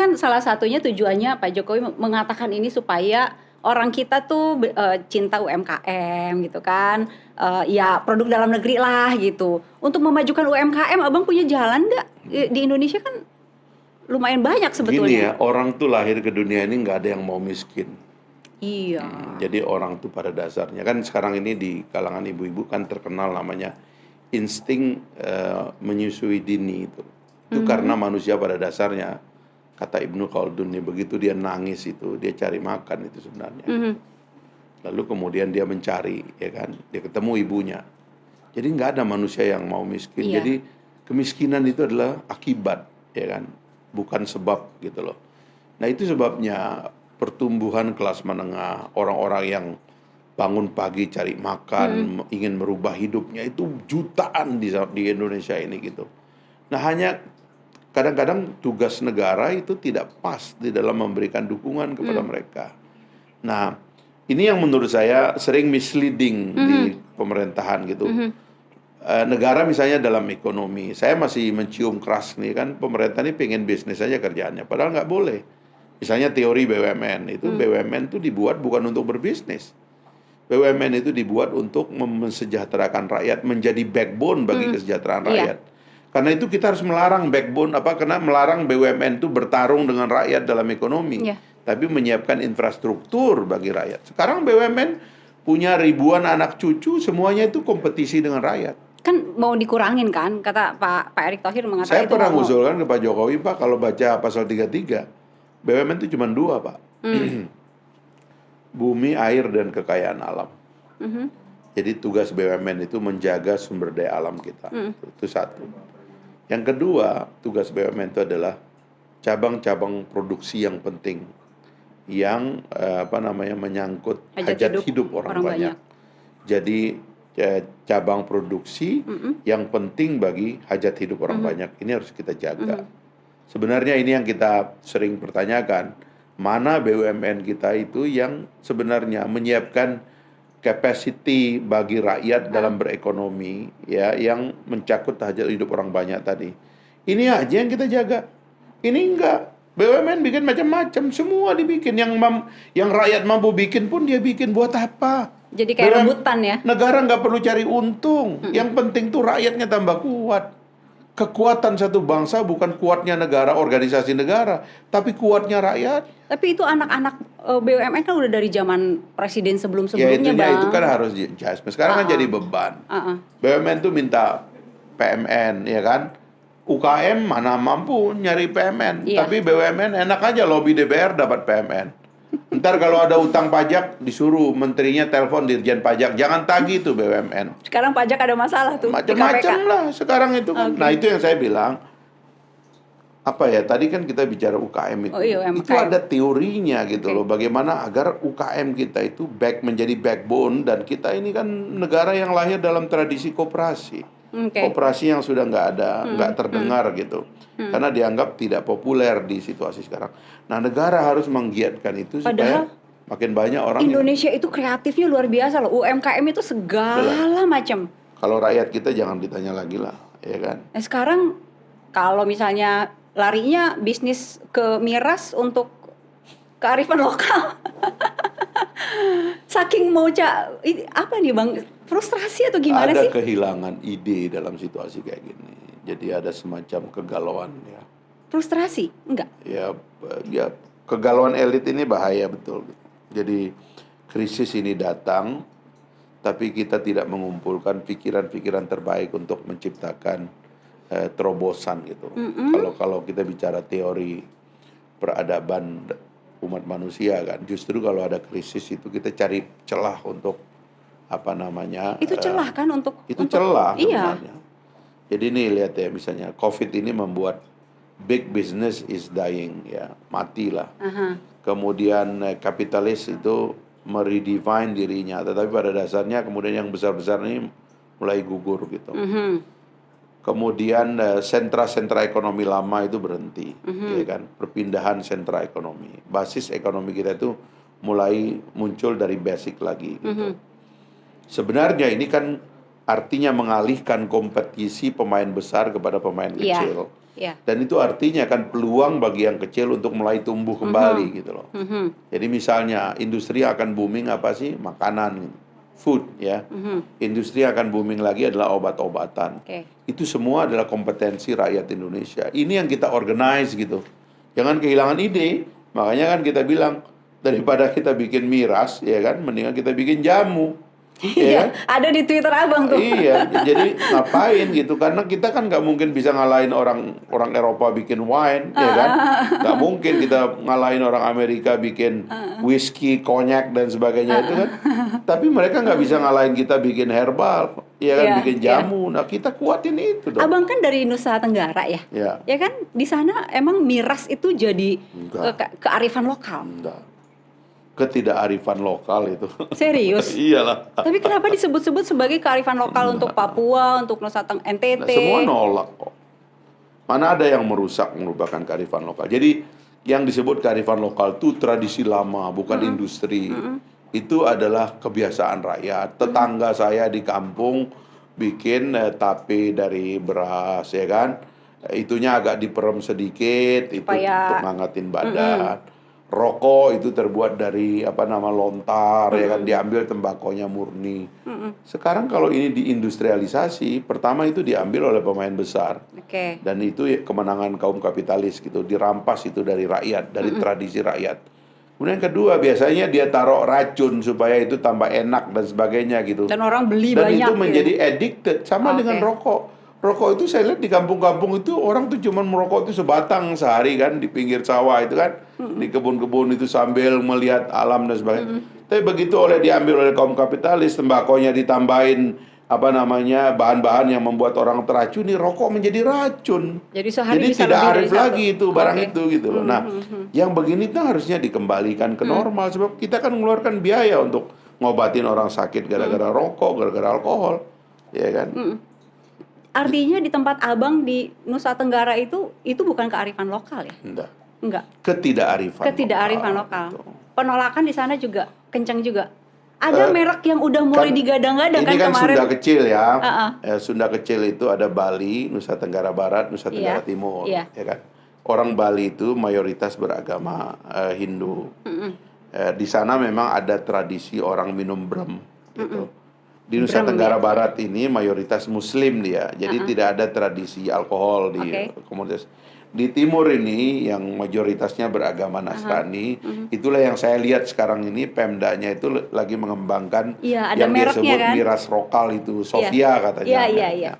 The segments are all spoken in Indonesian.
kan salah satunya tujuannya Pak Jokowi mengatakan ini supaya orang kita tuh cinta UMKM gitu kan. Ya produk dalam negeri lah gitu. Untuk memajukan UMKM, Abang punya jalan nggak? Di Indonesia kan lumayan banyak Gini sebetulnya. ya, orang tuh lahir ke dunia ini nggak ada yang mau miskin. Iya. Jadi orang tuh pada dasarnya kan sekarang ini di kalangan ibu-ibu kan terkenal namanya insting menyusui dini itu. Itu karena manusia pada dasarnya kata Ibnu Khaldun nih, begitu dia nangis itu dia cari makan itu sebenarnya. Mhm. Lalu kemudian dia mencari, ya kan, dia ketemu ibunya. Jadi nggak ada manusia yang mau miskin. Iya. Jadi kemiskinan itu adalah akibat, ya kan, bukan sebab gitu loh. Nah itu sebabnya pertumbuhan kelas menengah, orang-orang yang bangun pagi cari makan, ingin merubah hidupnya itu jutaan di Indonesia ini gitu. Nah hanya kadang-kadang tugas negara itu tidak pas di dalam memberikan dukungan kepada mereka. Nah ini yang menurut saya sering misleading di pemerintahan gitu. Negara misalnya dalam ekonomi, saya masih mencium keras nih kan pemerintah ini pengen bisnis aja kerjaannya, padahal nggak boleh. Misalnya teori BUMN itu BUMN itu dibuat bukan untuk berbisnis. BUMN itu dibuat untuk mensejahterakan rakyat, menjadi backbone bagi kesejahteraan Iya. rakyat. Karena itu kita harus melarang backbone karena melarang BUMN itu bertarung dengan rakyat dalam ekonomi, Iya. tapi menyiapkan infrastruktur bagi rakyat. Sekarang BUMN punya ribuan anak cucu, semuanya itu kompetisi dengan rakyat. Kan mau dikurangin kan, kata Pak Erick Thohir mengatakan Saya itu pernah mau. ngusulkan ke Pak Jokowi, Pak, kalau baca pasal 33, BUMN itu cuma dua, Pak. Bumi, air, dan kekayaan alam. Jadi tugas BUMN itu menjaga sumber daya alam kita. Itu satu. Yang kedua, tugas BUMN itu adalah cabang-cabang produksi yang penting, yang menyangkut hajat hidup orang banyak. Jadi cabang produksi yang penting bagi hajat hidup orang banyak ini harus kita jaga. Sebenarnya ini yang kita sering pertanyakan, mana BUMN kita itu yang sebenarnya menyiapkan capacity bagi rakyat dalam berekonomi, ya, yang mencakup hajat hidup orang banyak tadi. Ini aja yang kita jaga. Ini enggak. BUMN bikin macam-macam, semua dibikin. Yang rakyat mampu bikin pun dia bikin. Buat apa? Jadi kayak rebutan ya. Negara nggak perlu cari untung. Yang penting tuh rakyatnya tambah kuat. Kekuatan satu bangsa bukan kuatnya negara, organisasi negara, tapi kuatnya rakyat. Tapi itu anak-anak BUMN kan udah dari zaman presiden Ya sebelum-sebelumnya, Bang. itu kan harus adjustment. Sekarang kan jadi beban. BUMN tuh minta PMN, ya kan? UKM mana mampu nyari PMN, Iya. tapi BUMN enak aja lobby DPR dapat PMN. Ntar kalau ada utang pajak disuruh menterinya telepon dirjen pajak, jangan tagih tuh BUMN. Sekarang pajak ada masalah tuh di Macam-macam KPK. lah sekarang itu kan. Oke. Nah itu yang saya bilang, apa ya, tadi kan kita bicara UKM itu. Oh iya, Itu UMKM. ada teorinya gitu loh, bagaimana agar UKM kita itu menjadi backbone, dan kita ini kan negara yang lahir dalam tradisi koperasi. Oke. Koperasi yang sudah nggak terdengar gitu. Karena dianggap tidak populer di situasi sekarang. Nah, negara harus menggiatkan itu supaya makin banyak orang Indonesia itu kreatifnya luar biasa loh. UMKM itu segala macam. Kalau rakyat kita jangan ditanya lagi lah, ya kan? Nah, sekarang kalau misalnya larinya bisnis ke miras untuk kearifan lokal. Saking mau apa nih Bang? Frustrasi atau gimana sih? Ada kehilangan ide dalam situasi kayak gini. Jadi ada semacam kegalauan ya. Frustrasi? Enggak. Ya kegalauan elit ini bahaya betul. Jadi krisis ini datang, tapi kita tidak mengumpulkan pikiran-pikiran terbaik untuk menciptakan terobosan gitu. Kalau kita bicara teori peradaban umat manusia kan, justru kalau ada krisis itu kita cari celah untuk Itu celah kan untuk celah iya. sebenarnya. Jadi nih lihat ya, misalnya COVID ini membuat big business is dying, ya, matilah. Kemudian kapitalis itu meredefine dirinya, tetapi pada dasarnya kemudian yang besar-besar ini mulai gugur gitu. Kemudian sentra-sentra ekonomi lama itu berhenti, ya kan? Perpindahan sentra ekonomi, basis ekonomi kita itu mulai muncul dari basic lagi gitu. Sebenarnya ini kan artinya mengalihkan kompetisi pemain besar kepada pemain Iya. kecil. Iya. Dan itu artinya kan peluang bagi yang kecil untuk mulai tumbuh kembali gitu loh. Jadi misalnya industri akan booming apa sih? Makanan, food ya. Industri akan booming lagi adalah obat-obatan. Oke. Itu semua adalah kompetensi rakyat Indonesia. Ini yang kita organize gitu. Jangan kehilangan ide. Makanya kan kita bilang daripada kita bikin miras, ya kan, mendingan kita bikin jamu. Iya, ada di Twitter Abang tuh. Iya, jadi ngapain gitu? Karena kita kan nggak mungkin bisa ngalahin orang Eropa bikin wine, ya kan? Nggak mungkin kita ngalahin orang Amerika bikin whisky, konyak dan sebagainya itu kan. Tapi mereka nggak bisa ngalahin kita bikin herbal, ya kan? Iya, Bikin jamu. Nah kita kuatin itu dong. Abang kan dari Nusa Tenggara ya. Ya. Ya kan di sana emang miras itu jadi Enggak. kearifan lokal. Enggak. Ketidakarifan lokal itu. Serius? Iyalah. Tapi kenapa disebut-sebut sebagai kearifan lokal untuk Papua, untuk Nusa Tenggara, NTT? Nah, semua nolak kok. Mana ada yang merusak merupakan kearifan lokal. Jadi yang disebut kearifan lokal itu tradisi lama, bukan industri. Itu adalah kebiasaan rakyat. Tetangga saya di kampung bikin tape dari beras, ya kan? Itunya agak diperem sedikit, itu untuk ngangetin badan. Rokok itu terbuat dari lontar, ya kan, diambil tembakonya murni. Sekarang kalau ini diindustrialisasi, pertama itu diambil oleh pemain besar. Dan itu kemenangan kaum kapitalis gitu, dirampas itu dari rakyat, dari tradisi rakyat. Kemudian kedua, biasanya dia taruh racun supaya itu tambah enak dan sebagainya gitu. Dan orang beli dan banyak. Dan itu menjadi addicted, sama dengan rokok. Rokok itu saya lihat di kampung-kampung itu orang tuh cuma merokok itu sebatang sehari kan, di pinggir sawah itu kan, di kebun-kebun itu sambil melihat alam dan sebagainya. Tapi begitu diambil oleh kaum kapitalis, tembakonya ditambahin bahan-bahan yang membuat orang teracuni, rokok menjadi racun. Jadi tidak arif lagi itu barang itu gitu loh. Nah, yang begini tuh harusnya dikembalikan ke normal, sebab kita kan mengeluarkan biaya untuk ngobatin orang sakit gara-gara rokok, gara-gara alkohol, ya kan? Artinya di tempat Abang di Nusa Tenggara itu bukan kearifan lokal ya? Enggak. Ketidakarifan lokal. Penolakan di sana juga kencang juga. Ada merek yang udah mulai digadang-gadang kan kemarin. Ini kan Sunda kecil ya. Sunda kecil itu ada Bali, Nusa Tenggara Barat, Nusa Tenggara Timur, ya kan. Orang Bali itu mayoritas beragama Hindu. Di sana memang ada tradisi orang minum brem gitu. Di Nusa Tenggara Barat ini mayoritas Muslim dia, jadi tidak ada tradisi alkohol di komunitas. Di timur ini yang mayoritasnya beragama Nasrani, itulah yang saya lihat sekarang ini Pemdanya itu lagi mengembangkan yang dia sebut miras lokal itu, Sofia katanya. Iya.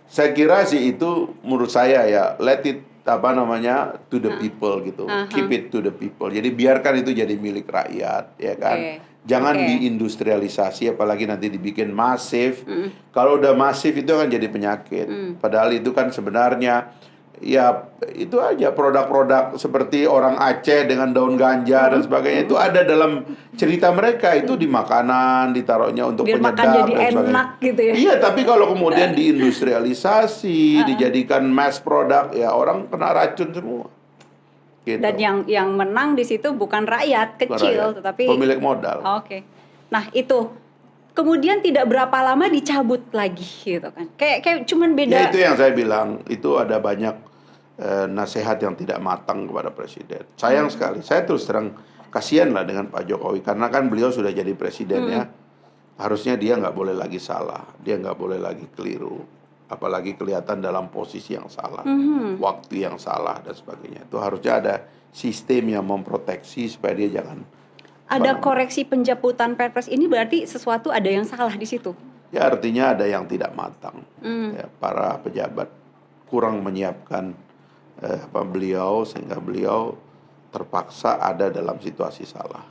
Saya kira sih itu menurut saya ya, let it to the people gitu, keep it to the people. Jadi biarkan itu jadi milik rakyat, ya kan. Jangan diindustrialisasi, apalagi nanti dibikin masif. Kalau udah masif itu akan jadi penyakit. Padahal itu kan sebenarnya ya itu aja produk-produk seperti orang Aceh dengan daun ganja dan sebagainya itu ada dalam cerita mereka, itu di makanan ditaruhnya untuk penyedap jadi dan sebagainya. Enak gitu ya. Iya, tapi kalau kemudian diindustrialisasi, dijadikan mass product, ya orang kena racun semua. Gitu. Dan yang menang di situ bukan rakyat kecil, tetapi pemilik modal. Nah itu kemudian tidak berapa lama dicabut lagi gitu kan? Kayak cuman beda. Ya itu yang saya bilang, itu ada banyak nasihat yang tidak matang kepada presiden. Sayang sekali. Saya terus terang kasihan lah dengan Pak Jokowi, karena kan beliau sudah jadi presiden ya. Harusnya dia nggak boleh lagi salah, dia nggak boleh lagi keliru. Apalagi kelihatan dalam posisi yang salah, waktu yang salah dan sebagainya. Itu harusnya ada sistem yang memproteksi supaya dia jangan. Ada koreksi pencabutan Perpres ini berarti sesuatu ada yang salah di situ. Ya artinya ada yang tidak matang. Ya, para pejabat kurang menyiapkan beliau sehingga beliau terpaksa ada dalam situasi salah.